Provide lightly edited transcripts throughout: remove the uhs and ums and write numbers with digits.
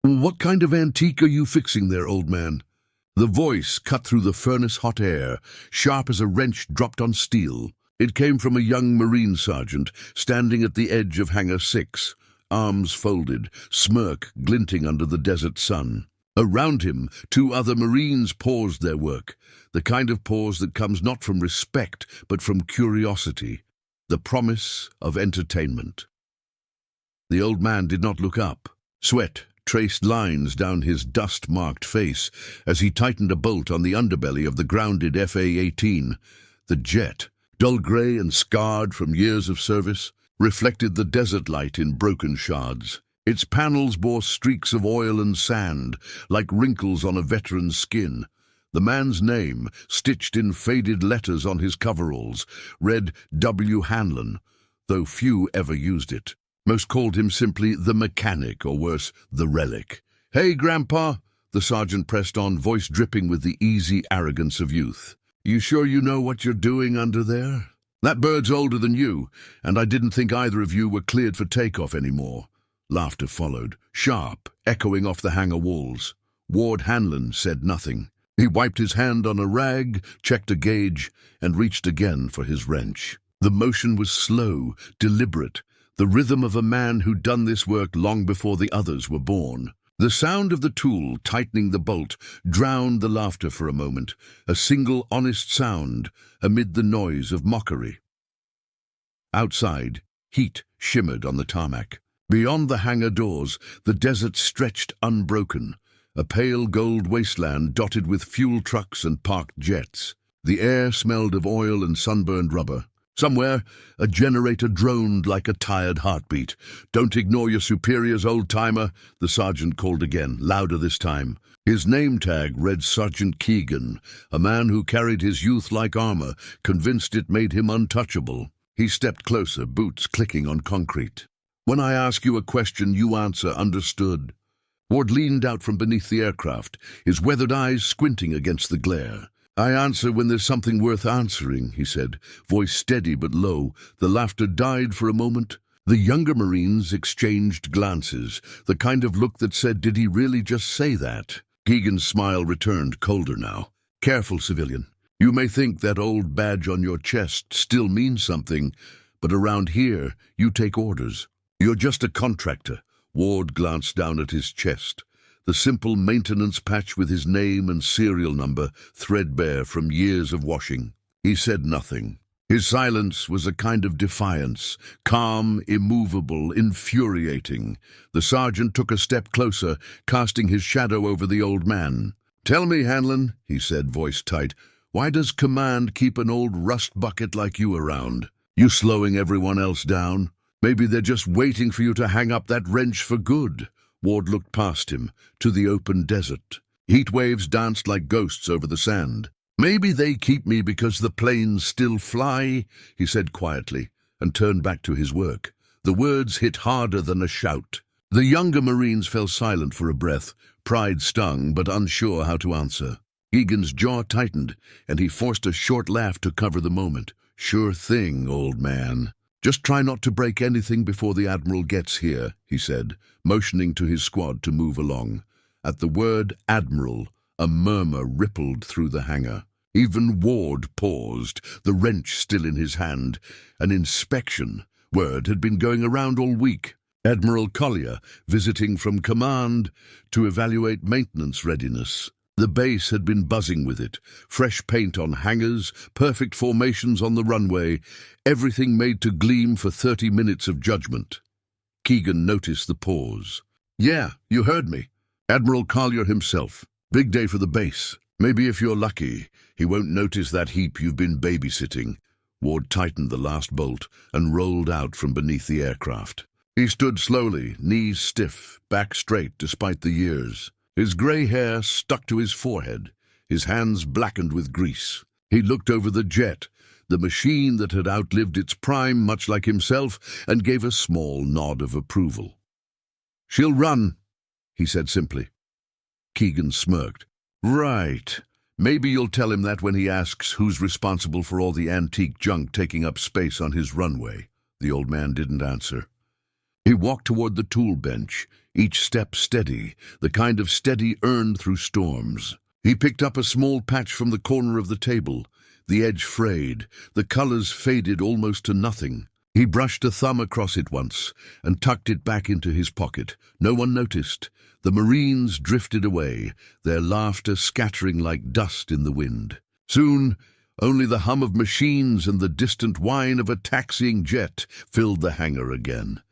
What kind of antique are you fixing there, old man? The voice cut through the furnace-hot air, sharp as a wrench dropped on steel. It came from a young Marine sergeant, standing at the edge of Hangar 6, arms folded, smirk glinting under the desert sun. Around him, two other Marines paused their work, the kind of pause that comes not from respect, but from curiosity, the promise of entertainment. The old man did not look up. Sweat traced lines down his dust-marked face as he tightened a bolt on the underbelly of the grounded FA-18. The jet, dull grey and scarred from years of service, reflected the desert light in broken shards. Its panels bore streaks of oil and sand, like wrinkles on a veteran's skin. The man's name, stitched in faded letters on his coveralls, read W. Hanlon, though few ever used it. Most called him simply the mechanic, or worse, the relic. "Hey, Grandpa," the sergeant pressed on, voice dripping with the easy arrogance of youth. "You sure you know what you're doing under there? That bird's older than you, and I didn't think either of you were cleared for takeoff anymore." Laughter followed, sharp, echoing off the hangar walls. Ward Hanlon said nothing. He wiped his hand on a rag, checked a gauge, and reached again for his wrench. The motion was slow, deliberate, the rhythm of a man who'd done this work long before the others were born. The sound of the tool tightening the bolt drowned the laughter for a moment, a single honest sound amid the noise of mockery. Outside, heat shimmered on the tarmac. Beyond the hangar doors, the desert stretched unbroken, a pale gold wasteland dotted with fuel trucks and parked jets. The air smelled of oil and sunburned rubber. Somewhere, a generator droned like a tired heartbeat. "Don't ignore your superiors, old-timer," the sergeant called again, louder this time. His name tag read Sergeant Keegan, a man who carried his youth like armor, convinced it made him untouchable. He stepped closer, boots clicking on concrete. "When I ask you a question, you answer, understood?" Ward leaned out from beneath the aircraft, his weathered eyes squinting against the glare. "I answer when there's something worth answering," he said, voice steady but low. The laughter died for a moment. The younger Marines exchanged glances, the kind of look that said, "Did he really just say that?" Keegan's smile returned, colder now. "Careful, civilian. You may think that old badge on your chest still means something, but around here, you take orders. You're just a contractor." Ward glanced down at his chest. The simple maintenance patch with his name and serial number, threadbare from years of washing. He said nothing. His silence was a kind of defiance, calm, immovable, infuriating. The sergeant took a step closer, casting his shadow over the old man. "Tell me, Hanlon," he said, voice tight, "why does command keep an old rust bucket like you around? You slowing everyone else down? Maybe they're just waiting for you to hang up that wrench for good." Ward looked past him, to the open desert. Heat waves danced like ghosts over the sand. "Maybe they keep me because the planes still fly," he said quietly, and turned back to his work. The words hit harder than a shout. The younger Marines fell silent for a breath, pride stung but unsure how to answer. Egan's jaw tightened, and he forced a short laugh to cover the moment. "Sure thing, old man. Just try not to break anything before the Admiral gets here," he said, motioning to his squad to move along. At the word Admiral, a murmur rippled through the hangar. Even Ward paused, the wrench still in his hand. An inspection. Word had been going around all week. Admiral Collier visiting from command to evaluate maintenance readiness. The base had been buzzing with it. Fresh paint on hangars, perfect formations on the runway, everything made to gleam for 30 minutes of judgment. Keegan noticed the pause. "Yeah, you heard me. Admiral Collier himself. Big day for the base. Maybe if you're lucky, he won't notice that heap you've been babysitting." Ward tightened the last bolt and rolled out from beneath the aircraft. He stood slowly, knees stiff, back straight despite the years. His grey hair stuck to his forehead, his hands blackened with grease. He looked over the jet, the machine that had outlived its prime much like himself, and gave a small nod of approval. "She'll run," he said simply. Keegan smirked. "Right. Maybe you'll tell him that when he asks who's responsible for all the antique junk taking up space on his runway." The old man didn't answer. He walked toward the tool bench, each step steady, the kind of steady earned through storms. He picked up a small patch from the corner of the table, the edge frayed, the colors faded almost to nothing. He brushed a thumb across it once and tucked it back into his pocket. No one noticed. The Marines drifted away, their laughter scattering like dust in the wind. Soon, only the hum of machines and the distant whine of a taxiing jet filled the hangar again.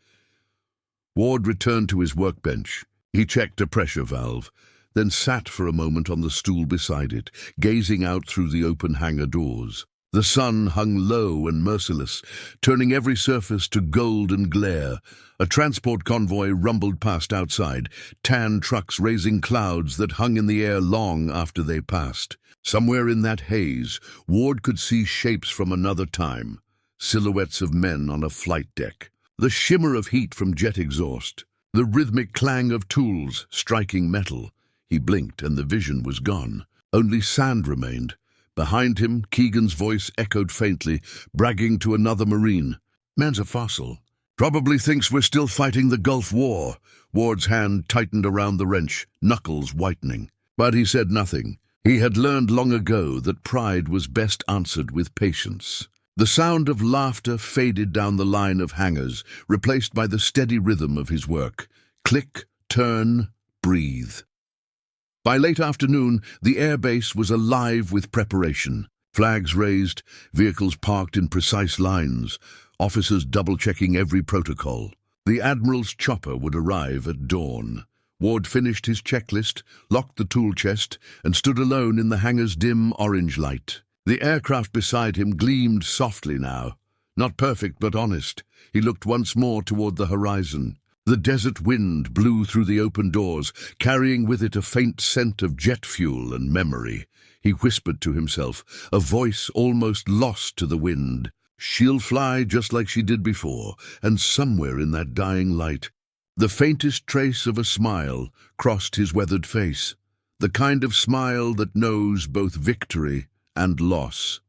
Ward returned to his workbench. He checked a pressure valve, then sat for a moment on the stool beside it, gazing out through the open hangar doors. The sun hung low and merciless, turning every surface to golden glare. A transport convoy rumbled past outside, tan trucks raising clouds that hung in the air long after they passed. Somewhere in that haze, Ward could see shapes from another time, silhouettes of men on a flight deck. The shimmer of heat from jet exhaust, the rhythmic clang of tools striking metal. He blinked and the vision was gone. Only sand remained. Behind him, Keegan's voice echoed faintly, bragging to another Marine. "Man's a fossil. Probably thinks we're still fighting the Gulf War." Ward's hand tightened around the wrench, knuckles whitening. But he said nothing. He had learned long ago that pride was best answered with patience. The sound of laughter faded down the line of hangars, replaced by the steady rhythm of his work. Click, turn, breathe. By late afternoon, the airbase was alive with preparation. Flags raised, vehicles parked in precise lines, officers double-checking every protocol. The Admiral's chopper would arrive at dawn. Ward finished his checklist, locked the tool chest, and stood alone in the hangar's dim orange light. The aircraft beside him gleamed softly now. Not perfect, but honest. He looked once more toward the horizon. The desert wind blew through the open doors, carrying with it a faint scent of jet fuel and memory. He whispered to himself, a voice almost lost to the wind. "She'll fly just like she did before," and somewhere in that dying light, the faintest trace of a smile crossed his weathered face, the kind of smile that knows both victory and loss.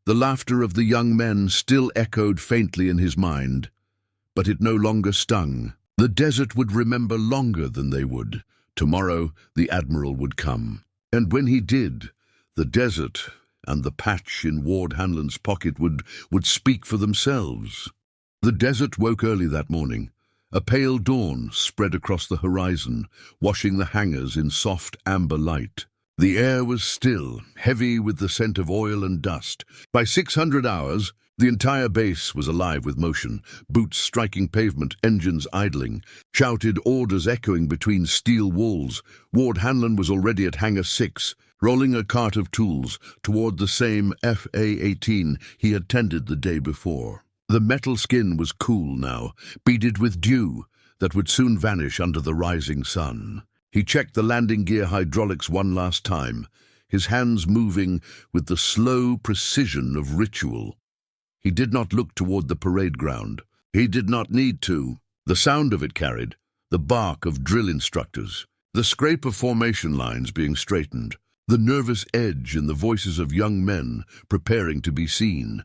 The laughter of the young men still echoed faintly in his mind, but it no longer stung. The desert would remember longer than they would. Tomorrow, the Admiral would come. And when he did, the desert and the patch in Ward Hanlon's pocket would speak for themselves. The desert woke early that morning. A pale dawn spread across the horizon, washing the hangars in soft amber light. The air was still, heavy with the scent of oil and dust. By 600 hours, the entire base was alive with motion, boots striking pavement, engines idling, shouted orders echoing between steel walls. Ward Hanlon was already at Hangar 6, rolling a cart of tools toward the same FA-18 he had tended the day before. The metal skin was cool now, beaded with dew that would soon vanish under the rising sun. He checked the landing gear hydraulics one last time, his hands moving with the slow precision of ritual. He did not look toward the parade ground. He did not need to. The sound of it carried, the bark of drill instructors, the scrape of formation lines being straightened, the nervous edge in the voices of young men preparing to be seen.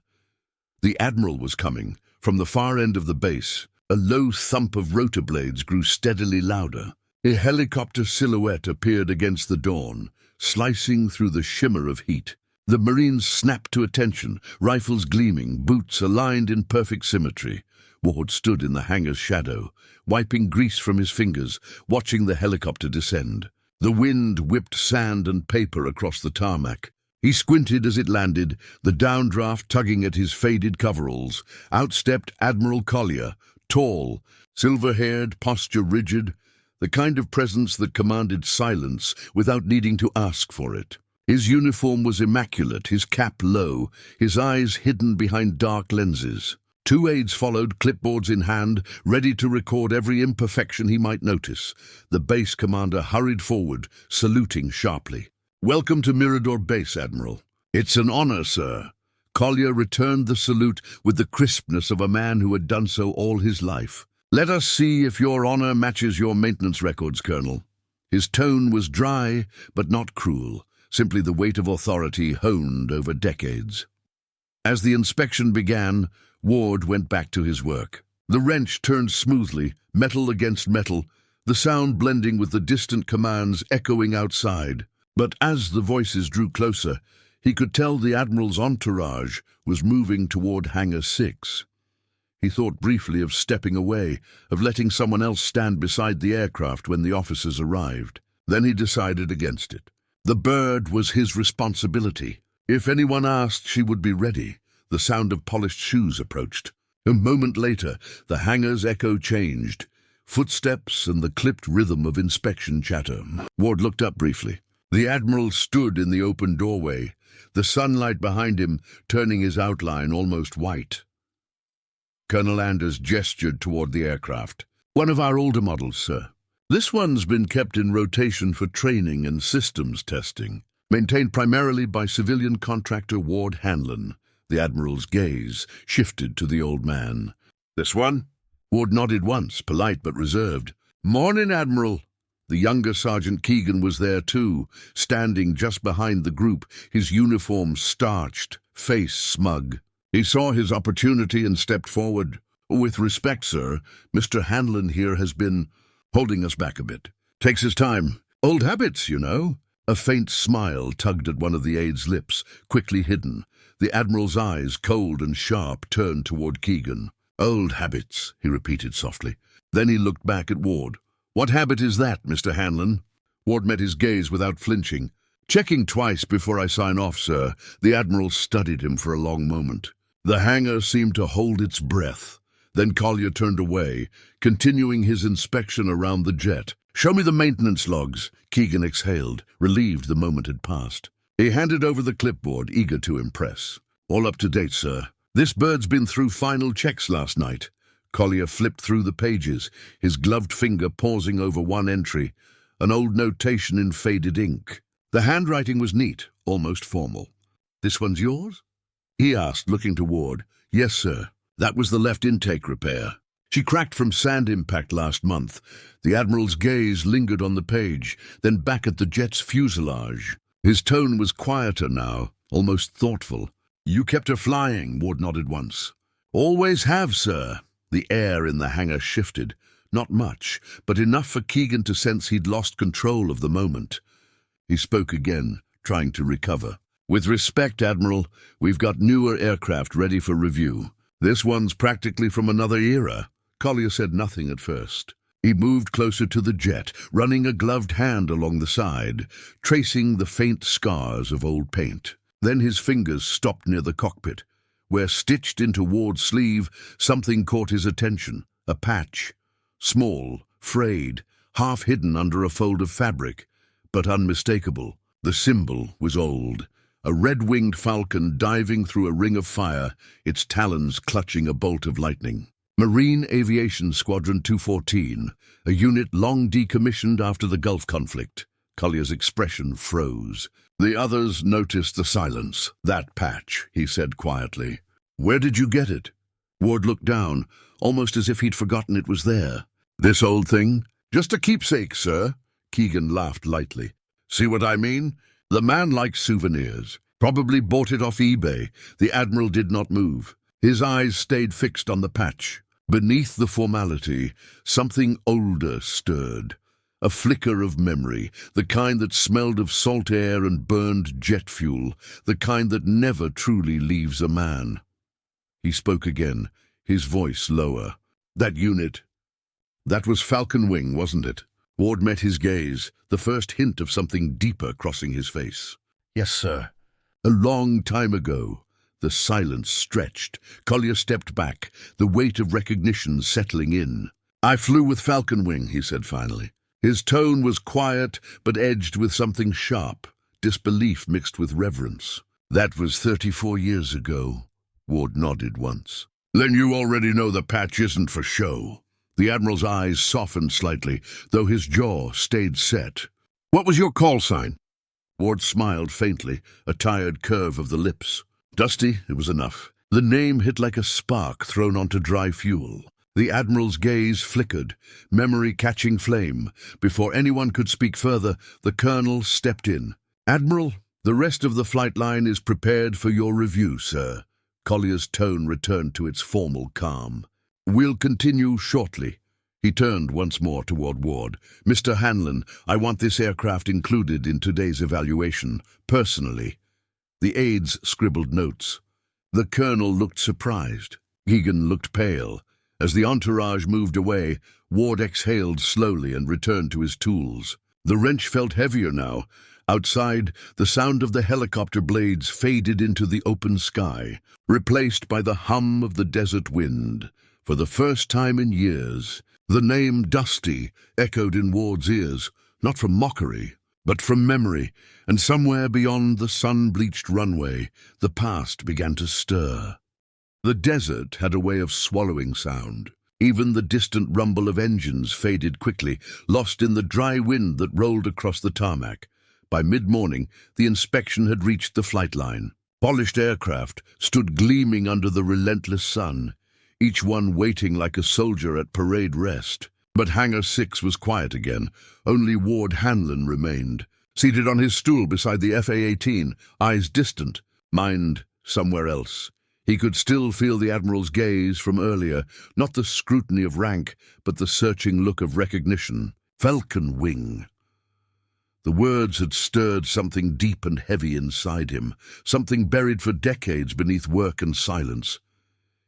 The Admiral was coming. From the far end of the base, a low thump of rotor blades grew steadily louder. A helicopter silhouette appeared against the dawn, slicing through the shimmer of heat. The Marines snapped to attention, rifles gleaming, boots aligned in perfect symmetry. Ward stood in the hangar's shadow, wiping grease from his fingers, watching the helicopter descend. The wind whipped sand and paper across the tarmac. He squinted as it landed, the downdraft tugging at his faded coveralls. Out stepped Admiral Collier, tall, silver-haired, posture rigid, the kind of presence that commanded silence without needing to ask for it. His uniform was immaculate, his cap low, his eyes hidden behind dark lenses. Two aides followed, clipboards in hand, ready to record every imperfection he might notice. The base commander hurried forward, saluting sharply. "Welcome to Mirador Base, Admiral." "It's an honor, sir." Collier returned the salute with the crispness of a man who had done so all his life. "Let us see if your honor matches your maintenance records, Colonel." His tone was dry, but not cruel. Simply the weight of authority honed over decades. As the inspection began, Ward went back to his work. The wrench turned smoothly, metal against metal, the sound blending with the distant commands echoing outside. But as the voices drew closer, he could tell the Admiral's entourage was moving toward Hangar 6. He thought briefly of stepping away, of letting someone else stand beside the aircraft when the officers arrived. Then he decided against it. The bird was his responsibility. If anyone asked, she would be ready. The sound of polished shoes approached. A moment later, the hangar's echo changed. Footsteps and the clipped rhythm of inspection chatter. Ward looked up briefly. The Admiral stood in the open doorway, the sunlight behind him turning his outline almost white. Colonel Anders gestured toward the aircraft. "One of our older models, sir. This one's been kept in rotation for training and systems testing, maintained primarily by civilian contractor Ward Hanlon." The Admiral's gaze shifted to the old man. "This one?" Ward nodded once, polite but reserved. "Morning, Admiral." The younger Sergeant Keegan was there too, standing just behind the group, his uniform starched, face smug. He saw his opportunity and stepped forward. "With respect, sir, Mr. Hanlon here has been holding us back a bit. Takes his time. Old habits, you know." A faint smile tugged at one of the aide's lips, quickly hidden. The Admiral's eyes, cold and sharp, turned toward Keegan. "Old habits," he repeated softly. Then he looked back at Ward. "What habit is that, Mr. Hanlon?" Ward met his gaze without flinching. "Checking twice before I sign off, sir." The Admiral studied him for a long moment. The hangar seemed to hold its breath. Then Collier turned away, continuing his inspection around the jet. "Show me the maintenance logs." Keegan exhaled, relieved the moment had passed. He handed over the clipboard, eager to impress. "All up to date, sir. This bird's been through final checks last night." Collier flipped through the pages, his gloved finger pausing over one entry, an old notation in faded ink. The handwriting was neat, almost formal. "This one's yours?" he asked, looking toward. "Yes, sir. That was the left intake repair. She cracked from sand impact last month." The Admiral's gaze lingered on the page, then back at the jet's fuselage. His tone was quieter now, almost thoughtful. "You kept her flying," Ward nodded once. "Always have, sir." The air in the hangar shifted. Not much, but enough for Keegan to sense he'd lost control of the moment. He spoke again, trying to recover. "With respect, Admiral, we've got newer aircraft ready for review. This one's practically from another era." Collier said nothing at first. He moved closer to the jet, running a gloved hand along the side, tracing the faint scars of old paint. Then his fingers stopped near the cockpit, where, stitched into Ward's sleeve, something caught his attention. A patch. Small, frayed, half hidden under a fold of fabric, but unmistakable. The symbol was old. A red-winged falcon diving through a ring of fire, its talons clutching a bolt of lightning. Marine Aviation Squadron 214, a unit long decommissioned after the Gulf conflict. Collier's expression froze. The others noticed the silence. "That patch," he said quietly. "Where did you get it?" Ward looked down, almost as if he'd forgotten it was there. "This old thing? Just a keepsake, sir." Keegan laughed lightly. "See what I mean? The man likes souvenirs. Probably bought it off eBay." The Admiral did not move. His eyes stayed fixed on the patch. Beneath the formality, something older stirred. A flicker of memory, the kind that smelled of salt air and burned jet fuel, the kind that never truly leaves a man. He spoke again, his voice lower. "That unit, that was Falcon Wing, wasn't it?" Ward met his gaze, the first hint of something deeper crossing his face. "Yes, sir." "A long time ago." The silence stretched. Collier stepped back, the weight of recognition settling in. "I flew with Falcon Wing," he said finally. His tone was quiet, but edged with something sharp, disbelief mixed with reverence. "That was 34 years ago." Ward nodded once. "Then you already know the patch isn't for show." The Admiral's eyes softened slightly, though his jaw stayed set. "What was your call sign?" Ward smiled faintly, a tired curve of the lips. Dusty, it was enough. The name hit like a spark thrown onto dry fuel. The Admiral's gaze flickered, memory catching flame. Before anyone could speak further, the Colonel stepped in. "Admiral, the rest of the flight line is prepared for your review, sir." Collier's tone returned to its formal calm. We'll continue shortly. He turned once more toward Ward. Mr. Hanlon, I want this aircraft included in today's evaluation, personally. The aides scribbled notes. The colonel looked surprised. Keegan looked pale. As the entourage moved away, Ward exhaled slowly and returned to his tools. The wrench felt heavier now. Outside, the sound of the helicopter blades faded into the open sky, replaced by the hum of the desert wind. For the first time in years, the name Dusty echoed in Ward's ears, not from mockery, but from memory, and somewhere beyond the sun-bleached runway, the past began to stir. The desert had a way of swallowing sound. Even the distant rumble of engines faded quickly, lost in the dry wind that rolled across the tarmac. By mid-morning, the inspection had reached the flight line. Polished aircraft stood gleaming under the relentless sun, each one waiting like a soldier at parade rest. But Hangar 6 was quiet again. Only Ward Hanlon remained, seated on his stool beside the FA-18, eyes distant, mind somewhere else. He could still feel the Admiral's gaze from earlier, not the scrutiny of rank, but the searching look of recognition. Falcon Wing. The words had stirred something deep and heavy inside him, something buried for decades beneath work and silence.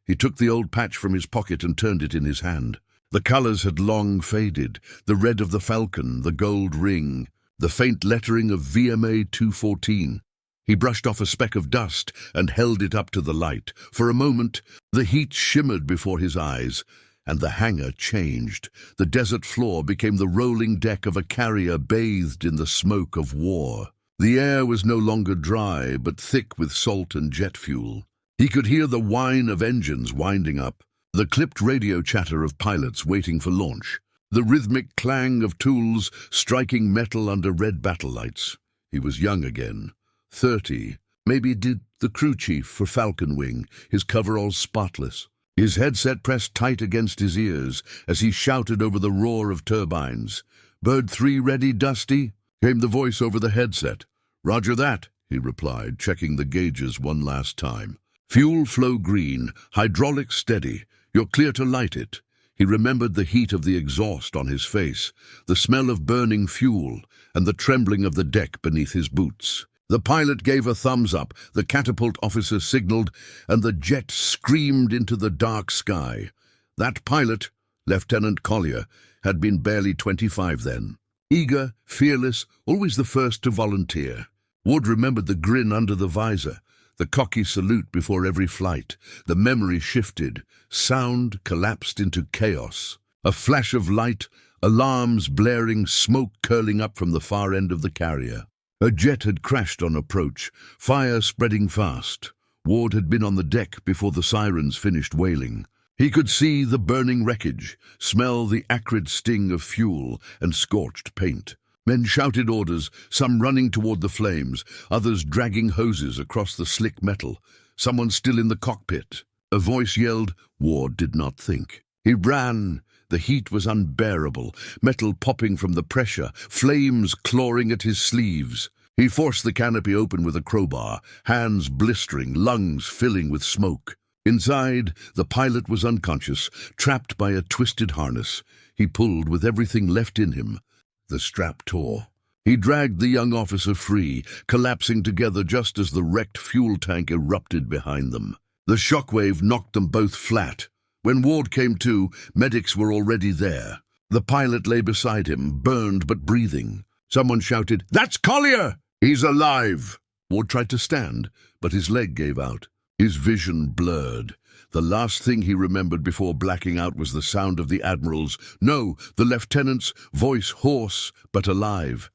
He took the old patch from his pocket and turned it in his hand. The colors had long faded, the red of the falcon, the gold ring, the faint lettering of VMA 214. He brushed off a speck of dust and held it up to the light. For a moment, the heat shimmered before his eyes, and the hangar changed. The desert floor became the rolling deck of a carrier bathed in the smoke of war. The air was no longer dry, but thick with salt and jet fuel. He could hear the whine of engines winding up, the clipped radio chatter of pilots waiting for launch, the rhythmic clang of tools striking metal under red battle lights. He was young again, 30, maybe did the crew chief for Falcon Wing, his coveralls spotless. His headset pressed tight against his ears as he shouted over the roar of turbines. "Bird 3 ready, Dusty?" came the voice over the headset. "Roger that," he replied, checking the gauges one last time. "Fuel flow green, hydraulics steady. You're clear to light it." He remembered the heat of the exhaust on his face, the smell of burning fuel, and the trembling of the deck beneath his boots. The pilot gave a thumbs up, the catapult officer signaled, and the jet screamed into the dark sky. That pilot, Lieutenant Collier, had been barely 25 then. Eager, fearless, always the first to volunteer. Ward remembered the grin under the visor, the cocky salute before every flight. The memory shifted. Sound collapsed into chaos. A flash of light, alarms blaring, smoke curling up from the far end of the carrier. A jet had crashed on approach, fire spreading fast. Ward had been on the deck before the sirens finished wailing. He could see the burning wreckage, smell the acrid sting of fuel and scorched paint. Men shouted orders, some running toward the flames, others dragging hoses across the slick metal. Someone still in the cockpit. A voice yelled. Ward did not think. He ran. The heat was unbearable, metal popping from the pressure, flames clawing at his sleeves. He forced the canopy open with a crowbar, hands blistering, lungs filling with smoke. Inside, the pilot was unconscious, trapped by a twisted harness. He pulled with everything left in him. The strap tore. He dragged the young officer free, collapsing together just as the wrecked fuel tank erupted behind them. The shockwave knocked them both flat. When Ward came to, medics were already there. The pilot lay beside him, burned but breathing. Someone shouted, "That's Collier! He's alive!" Ward tried to stand, but his leg gave out. His vision blurred. The last thing he remembered before blacking out was the sound of the Admiral's, no, the lieutenant's, voice hoarse but alive.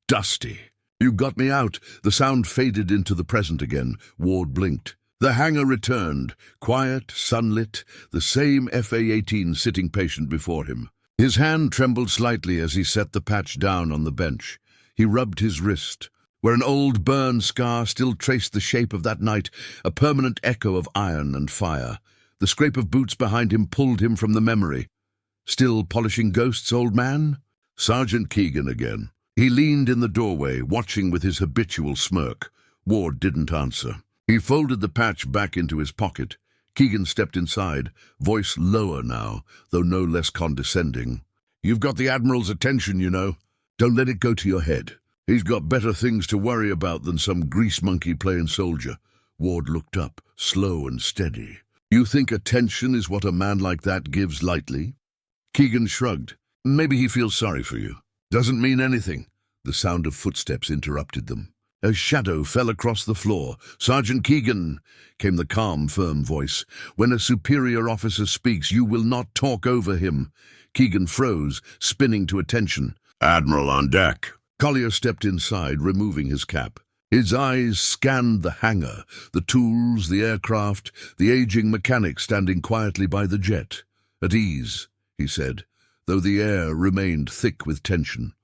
"Dusty! You got me out." The sound faded into the present again. Ward blinked. The hangar returned, quiet, sunlit, the same FA-18 sitting patient before him. His hand trembled slightly as he set the patch down on the bench. He rubbed his wrist, where an old burn scar still traced the shape of that night, a permanent echo of iron and fire. The scrape of boots behind him pulled him from the memory. "Still polishing ghosts, old man?" Sergeant Keegan again. He leaned in the doorway, watching with his habitual smirk. Ward didn't answer. He folded the patch back into his pocket. Keegan stepped inside, voice lower now, though no less condescending. "You've got the Admiral's attention, you know. Don't let it go to your head. He's got better things to worry about than some grease monkey playing soldier." Ward looked up, slow and steady. "You think attention is what a man like that gives lightly?" Keegan shrugged. "Maybe he feels sorry for you. Doesn't mean anything." The sound of footsteps interrupted them. A shadow fell across the floor. "Sergeant Keegan," came the calm, firm voice. "When a superior officer speaks, you will not talk over him." Keegan froze, spinning to attention. "Admiral on deck." Collier stepped inside, removing his cap. His eyes scanned the hangar, the tools, the aircraft, the aging mechanic standing quietly by the jet. "At ease," he said, though the air remained thick with tension.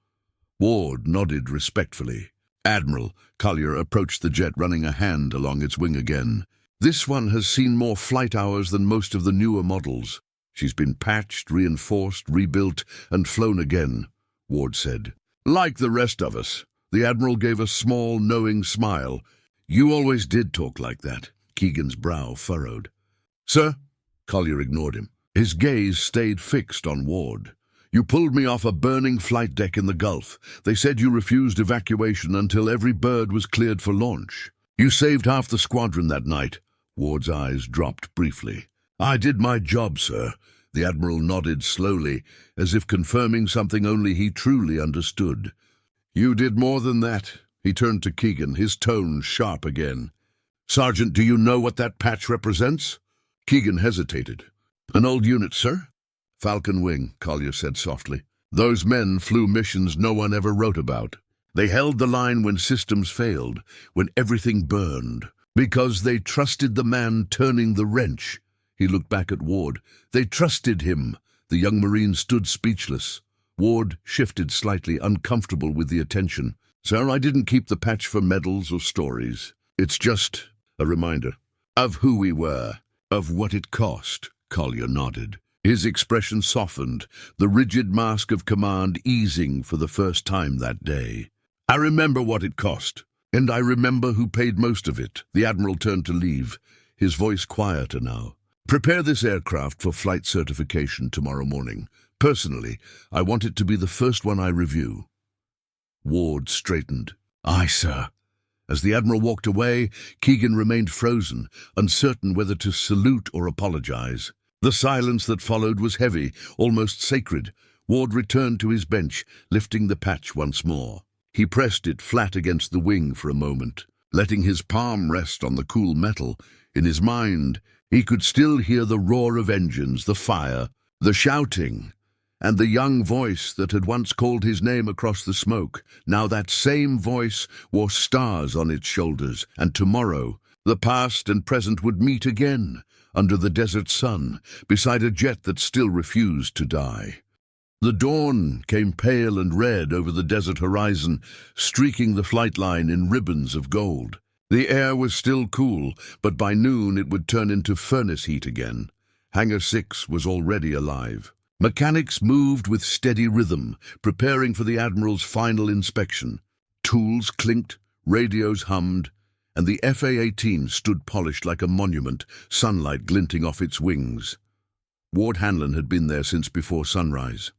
Ward nodded respectfully. "Admiral," Collier approached the jet, running a hand along its wing again. "This one has seen more flight hours than most of the newer models. She's been patched, reinforced, rebuilt, and flown again," Ward said. "Like the rest of us." The Admiral gave a small, knowing smile. "You always did talk like that." Keegan's brow furrowed. "Sir?" Collier ignored him. His gaze stayed fixed on Ward. "You pulled me off a burning flight deck in the Gulf. They said you refused evacuation until every bird was cleared for launch. You saved half the squadron that night." Ward's eyes dropped briefly. "I did my job, sir." The Admiral nodded slowly, as if confirming something only he truly understood. "You did more than that." He turned to Keegan, his tone sharp again. "Sergeant, do you know what that patch represents?" Keegan hesitated. "An old unit, sir?" "Falcon Wing," Collier said softly. "Those men flew missions no one ever wrote about. They held the line when systems failed, when everything burned, because they trusted the man turning the wrench." He looked back at Ward. "They trusted him." The young Marine stood speechless. Ward shifted slightly, uncomfortable with the attention. "Sir, I didn't keep the patch for medals or stories. It's just a reminder of who we were, of what it cost." Collier nodded. His expression softened, the rigid mask of command easing for the first time that day. "I remember what it cost, and I remember who paid most of it." The Admiral turned to leave, his voice quieter now. "Prepare this aircraft for flight certification tomorrow morning. Personally, I want it to be the first one I review." Ward straightened. "Aye, sir." As the Admiral walked away, Keegan remained frozen, uncertain whether to salute or apologize. The silence that followed was heavy, almost sacred. Ward returned to his bench, lifting the patch once more. He pressed it flat against the wing for a moment, letting his palm rest on the cool metal. In his mind, he could still hear the roar of engines, the fire, the shouting, and the young voice that had once called his name across the smoke. Now that same voice wore stars on its shoulders, and tomorrow the past and present would meet again, under the desert sun, beside a jet that still refused to die. The dawn came pale and red over the desert horizon, streaking the flight line in ribbons of gold. The air was still cool, but by noon it would turn into furnace heat again. Hangar 6 was already alive. Mechanics moved with steady rhythm, preparing for the Admiral's final inspection. Tools clinked, radios hummed, and the FA-18 stood polished like a monument, sunlight glinting off its wings. Ward Hanlon had been there since before sunrise.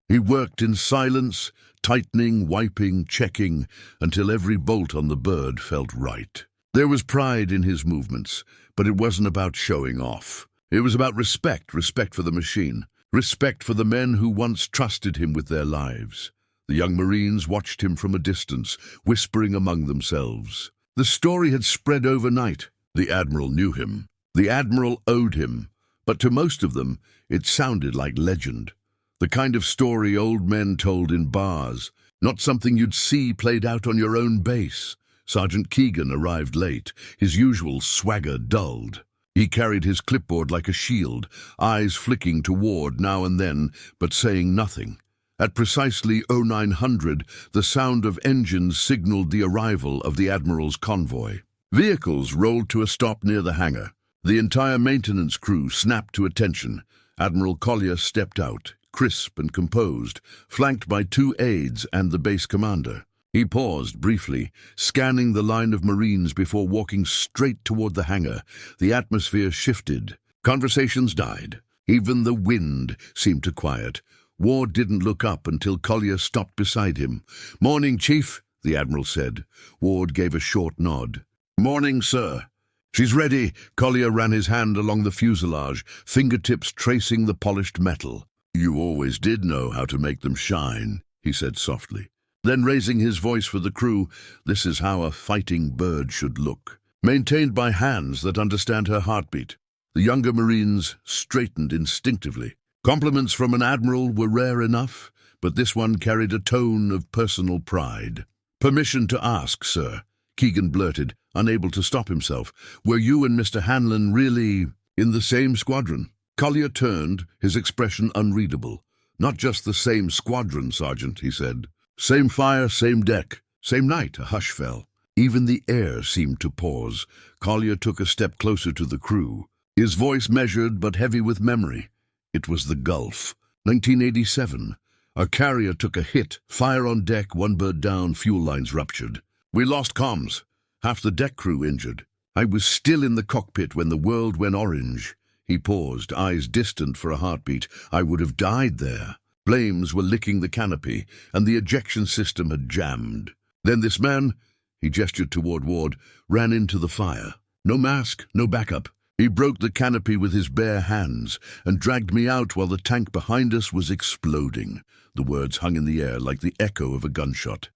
He worked in silence, tightening, wiping, checking, until every bolt on the bird felt right. There was pride in his movements, but it wasn't about showing off. It was about respect for the machine, respect for the men who once trusted him with their lives. The young Marines watched him from a distance, whispering among themselves. The story had spread overnight. The Admiral knew him. The Admiral owed him. But to most of them, it sounded like legend. The kind of story old men told in bars, not something you'd see played out on your own base. Sergeant Keegan arrived late, his usual swagger dulled. He carried his clipboard like a shield, eyes flicking toward now and then, but saying nothing. At precisely 0900, the sound of engines signaled the arrival of the Admiral's convoy. Vehicles rolled to a stop near the hangar. The entire maintenance crew snapped to attention. Admiral Collier stepped out, crisp and composed, flanked by 2 aides and the base commander. He paused briefly, scanning the line of Marines before walking straight toward the hangar. The atmosphere shifted. Conversations died. Even the wind seemed to quiet. Ward didn't look up until Collier stopped beside him. "Morning, Chief," the Admiral said. Ward gave a short nod. "Morning, sir." "She's ready." Collier ran his hand along the fuselage, fingertips tracing the polished metal. "You always did know how to make them shine," he said softly. Then, raising his voice for the crew, "This is how a fighting bird should look, maintained by hands that understand her heartbeat." The younger Marines straightened instinctively. Compliments from an admiral were rare enough, but this one carried a tone of personal pride. "Permission to ask, sir," Keegan blurted, unable to stop himself. "Were you and Mr. Hanlon really in the same squadron?" Collier turned, his expression unreadable. "Not just the same squadron, Sergeant," he said. "Same fire, same deck, same night." A hush fell. Even the air seemed to pause. Collier took a step closer to the crew, his voice measured but heavy with memory. It was the Gulf. 1987. Our carrier took a hit. Fire on deck, one bird down, fuel lines ruptured. We lost comms. Half the deck crew injured. I was still in the cockpit when the world went orange. He paused, eyes distant for a heartbeat. I would have died there. Flames were licking the canopy, and the ejection system had jammed. Then this man, he gestured toward Ward, ran into the fire. No mask, no backup. He broke the canopy with his bare hands and dragged me out while the tank behind us was exploding. The words hung in the air like the echo of a gunshot.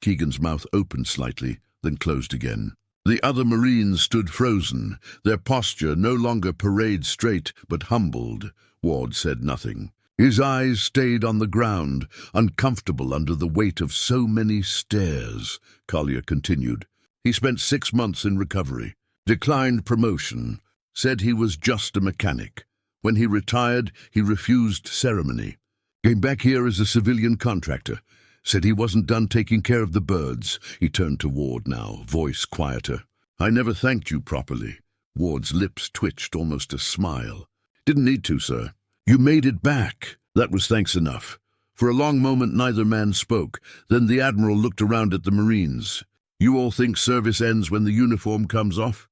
Keegan's mouth opened slightly, then closed again. The other Marines stood frozen, their posture no longer parade straight but humbled. Ward said nothing. His eyes stayed on the ground, uncomfortable under the weight of so many stares. Collier continued. He spent 6 months in recovery, declined promotion, said he was just a mechanic. When he retired, he refused ceremony. Came back here as a civilian contractor. Said he wasn't done taking care of the birds. He turned to Ward now, voice quieter. "I never thanked you properly." Ward's lips twitched, almost a smile. "Didn't need to, sir. You made it back." That was thanks enough. For a long moment neither man spoke. Then the Admiral looked around at the Marines. "You all think service ends when the uniform comes off?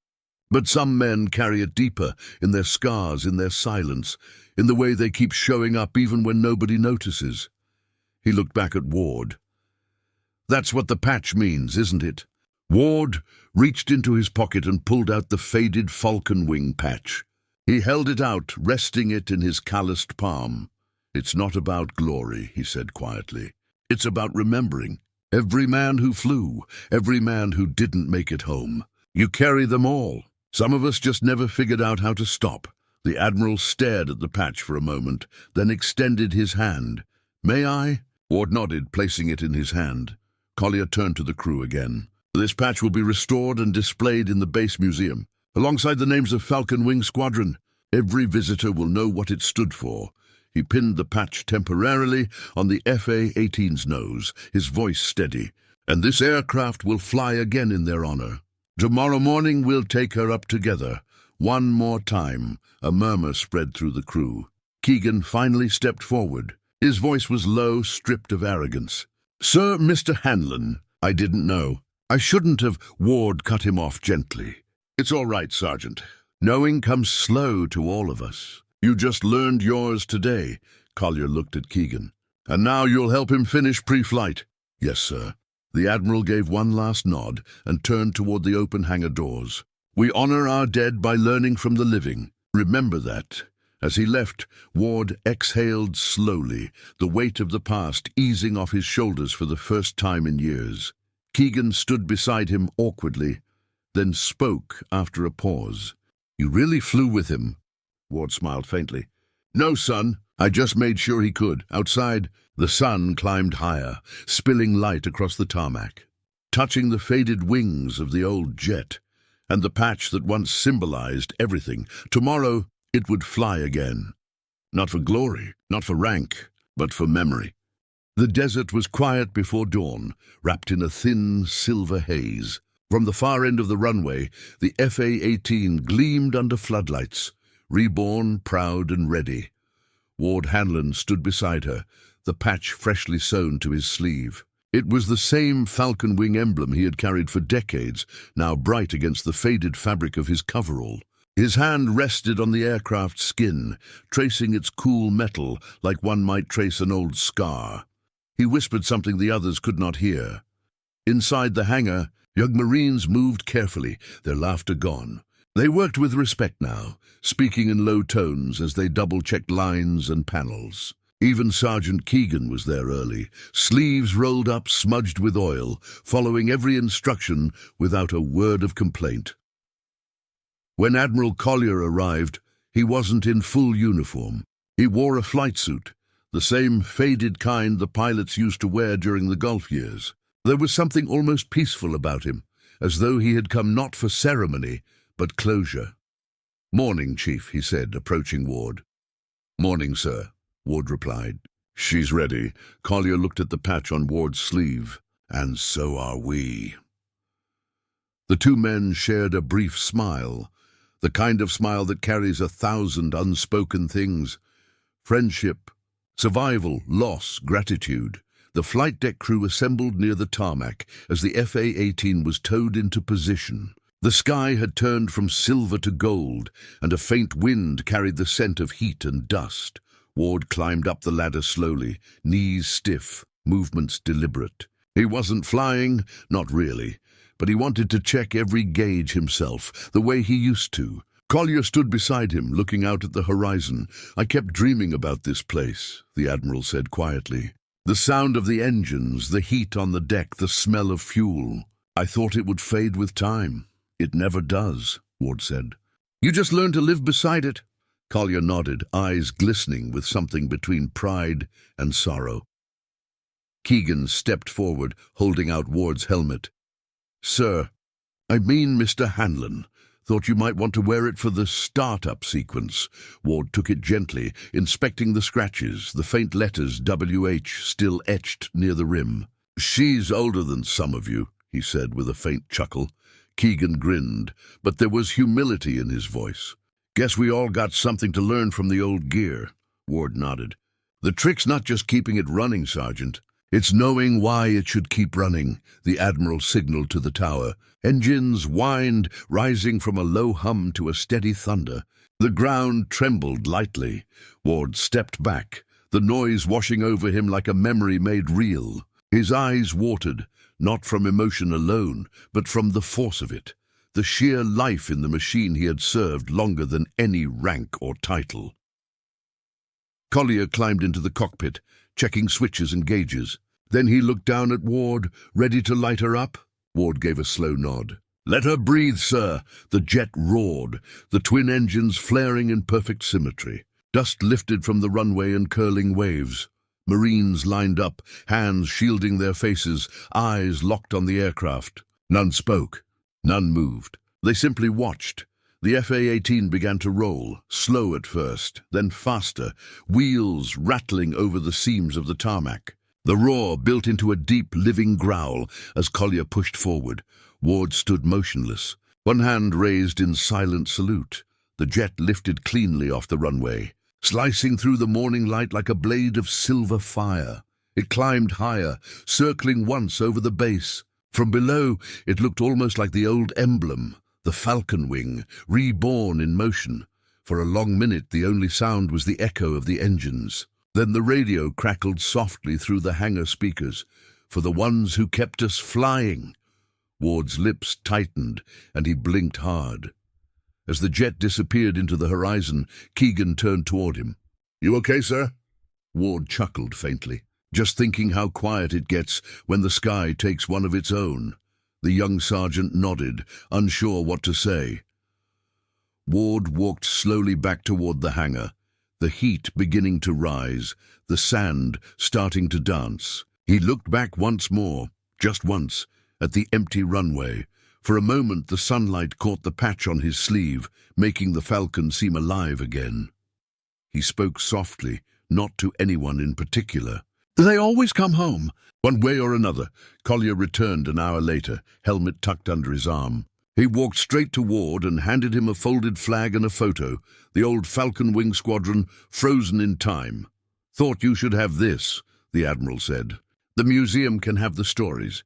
But some men carry it deeper, in their scars, in their silence, in the way they keep showing up even when nobody notices." He looked back at Ward. "That's what the patch means, isn't it?" Ward reached into his pocket and pulled out the faded falcon wing patch. He held it out, resting it in his calloused palm. "It's not about glory," he said quietly. "It's about remembering. Every man who flew, every man who didn't make it home. You carry them all. Some of us just never figured out how to stop." The Admiral stared at the patch for a moment, then extended his hand. "May I?" Ward nodded, placing it in his hand. Collier turned to the crew again. "This patch will be restored and displayed in the base museum, alongside the names of Falcon Wing Squadron. Every visitor will know what it stood for." He pinned the patch temporarily on the FA-18's nose, his voice steady. "And this aircraft will fly again in their honor. Tomorrow morning we'll take her up together. One more time." A murmur spread through the crew. Keegan finally stepped forward. His voice was low, stripped of arrogance. "Sir, Mr. Hanlon, I didn't know. I shouldn't have." Ward cut him off gently. "It's all right, Sergeant. Knowing comes slow to all of us. You just learned yours today." Collier looked at Keegan. "And now you'll help him finish pre-flight." "Yes, sir." The Admiral gave one last nod and turned toward the open hangar doors. "We honor our dead by learning from the living. Remember that." As he left, Ward exhaled slowly, the weight of the past easing off his shoulders for the first time in years. Keegan stood beside him awkwardly, then spoke after a pause. "You really flew with him?" Ward smiled faintly. "No, son. I just made sure he could." Outside, the sun climbed higher, spilling light across the tarmac, touching the faded wings of the old jet, and the patch that once symbolized everything. Tomorrow, it would fly again. Not for glory, not for rank, but for memory. The desert was quiet before dawn, wrapped in a thin silver haze. From the far end of the runway, the FA-18 gleamed under floodlights, reborn, proud and ready. Ward Hanlon stood beside her, the patch freshly sewn to his sleeve. It was the same falcon wing emblem he had carried for decades, now bright against the faded fabric of his coverall. His hand rested on the aircraft's skin, tracing its cool metal like one might trace an old scar. He whispered something the others could not hear. Inside the hangar, young Marines moved carefully, their laughter gone. They worked with respect now, speaking in low tones as they double-checked lines and panels. Even Sergeant Keegan was there early, sleeves rolled up, smudged with oil, following every instruction without a word of complaint. When Admiral Collier arrived, he wasn't in full uniform. He wore a flight suit, the same faded kind the pilots used to wear during the Gulf years. There was something almost peaceful about him, as though he had come not for ceremony, but closure. "Morning, Chief," he said, approaching Ward. "Morning, sir," Ward replied. "She's ready." Collier looked at the patch on Ward's sleeve. "And so are we." The two men shared a brief smile, the kind of smile that carries 1,000 unspoken things. Friendship, survival, loss, gratitude. The flight deck crew assembled near the tarmac as the FA-18 was towed into position. The sky had turned from silver to gold, and a faint wind carried the scent of heat and dust. Ward climbed up the ladder slowly, knees stiff, movements deliberate. He wasn't flying, not really, but he wanted to check every gauge himself, the way he used to. Collier stood beside him, looking out at the horizon. "I kept dreaming about this place," the Admiral said quietly. "The sound of the engines, the heat on the deck, the smell of fuel. I thought it would fade with time. It never does," Ward said. "You just learn to live beside it." Collier nodded, eyes glistening with something between pride and sorrow. Keegan stepped forward, holding out Ward's helmet. "Sir, I mean Mr. Hanlon. Thought you might want to wear it for the start-up sequence." Ward took it gently, inspecting the scratches, the faint letters WH still etched near the rim. "She's older than some of you," he said with a faint chuckle. Keegan grinned, but there was humility in his voice. "Guess we all got something to learn from the old gear." Ward nodded. "The trick's not just keeping it running, Sergeant. It's knowing why it should keep running," the Admiral signaled to the tower. Engines whined, rising from a low hum to a steady thunder. The ground trembled lightly. Ward stepped back, the noise washing over him like a memory made real. His eyes watered, not from emotion alone, but from the force of it, the sheer life in the machine he had served longer than any rank or title. Collier climbed into the cockpit, checking switches and gauges. Then he looked down at Ward, ready to light her up. Ward gave a slow nod. "Let her breathe, sir." The jet roared, the twin engines flaring in perfect symmetry. Dust lifted from the runway in curling waves. Marines lined up, hands shielding their faces, eyes locked on the aircraft. None spoke. None moved. They simply watched. The FA-18 began to roll, slow at first, then faster, wheels rattling over the seams of the tarmac. The roar built into a deep, living growl as Collier pushed forward. Ward stood motionless, one hand raised in silent salute. The jet lifted cleanly off the runway, slicing through the morning light like a blade of silver fire. It climbed higher, circling once over the base. From below, it looked almost like the old emblem, the falcon wing, reborn in motion. For a long minute, the only sound was the echo of the engines. Then the radio crackled softly through the hangar speakers. "For the ones who kept us flying." Ward's lips tightened, and he blinked hard. As the jet disappeared into the horizon, Keegan turned toward him. "You okay, sir?" Ward chuckled faintly, just thinking how quiet it gets when the sky takes one of its own. The young sergeant nodded, unsure what to say. Ward walked slowly back toward the hangar, the heat beginning to rise, the sand starting to dance. He looked back once more, just once, at the empty runway. For a moment the sunlight caught the patch on his sleeve, making the falcon seem alive again. He spoke softly, not to anyone in particular. "They always come home." "One way or another." Collier returned an hour later, helmet tucked under his arm. He walked straight to Ward and handed him a folded flag and a photo, the old Falcon Wing Squadron, frozen in time. "Thought you should have this," the Admiral said. The museum can have the stories.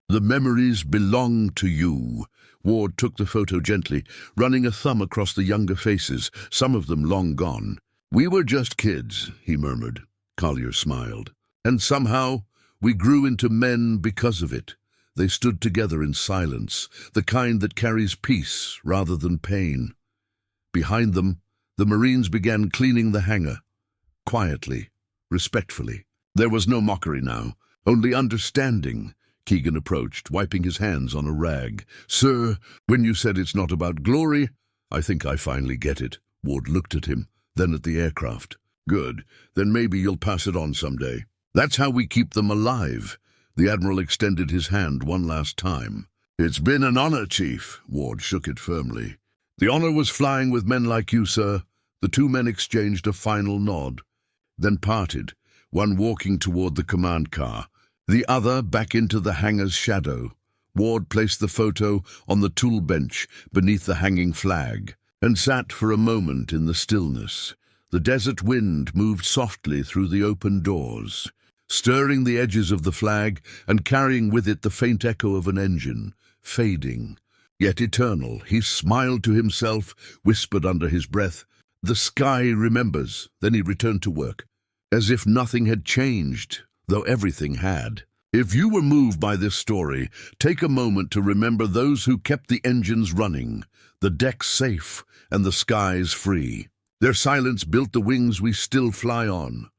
The memories belong to you. Ward took the photo gently, running a thumb across the younger faces, some of them long gone. We were just kids, he murmured. Collier smiled. And somehow, we grew into men because of it. They stood together in silence, the kind that carries peace rather than pain. Behind them, the Marines began cleaning the hangar. Quietly, respectfully. There was no mockery now, only understanding. Keegan approached, wiping his hands on a rag. Sir, when you said it's not about glory, I think I finally get it. Ward looked at him, then at the aircraft. Good, then maybe you'll pass it on someday. That's how we keep them alive. The Admiral extended his hand one last time. It's been an honor, Chief. Ward shook it firmly. The honor was flying with men like you, sir. The two men exchanged a final nod, then parted, one walking toward the command car, the other back into the hangar's shadow. Ward placed the photo on the tool bench beneath the hanging flag and sat for a moment in the stillness. The desert wind moved softly through the open doors, stirring the edges of the flag and carrying with it the faint echo of an engine, fading, yet eternal. He smiled to himself, whispered under his breath, "The sky remembers." Then he returned to work, as if nothing had changed, though everything had. If you were moved by this story, take a moment to remember those who kept the engines running, the decks safe, and the skies free. Their silence built the wings we still fly on.